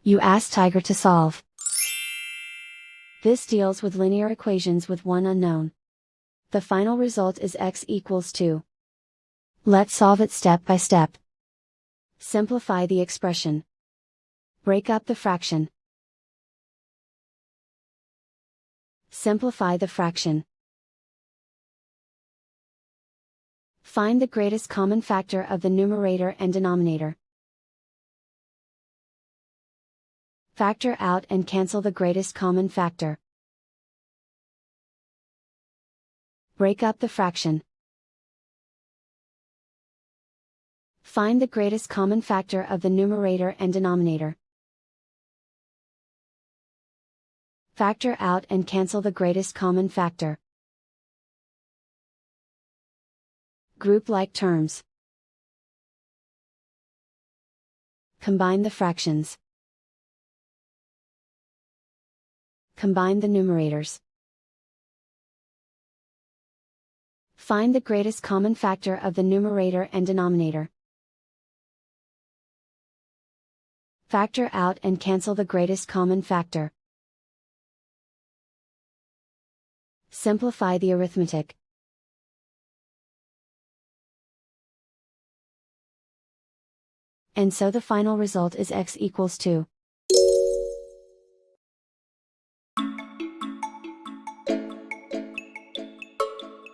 You ask Tiger to solve. This deals with linear equations with one unknown. The final result is x equals 2. Let's solve it step by step. Simplify the expression. Break up the fraction. Simplify the fraction. Find the greatest common factor of the numerator and denominator. Factor out and cancel the greatest common factor. Break up the fraction. Find the greatest common factor of the numerator and denominator. Factor out and cancel the greatest common factor. Group like terms. Combine the fractions. Combine the numerators. Find the greatest common factor of the numerator and denominator. Factor out and cancel the greatest common factor. Simplify the arithmetic. And so the final result is x equals 2.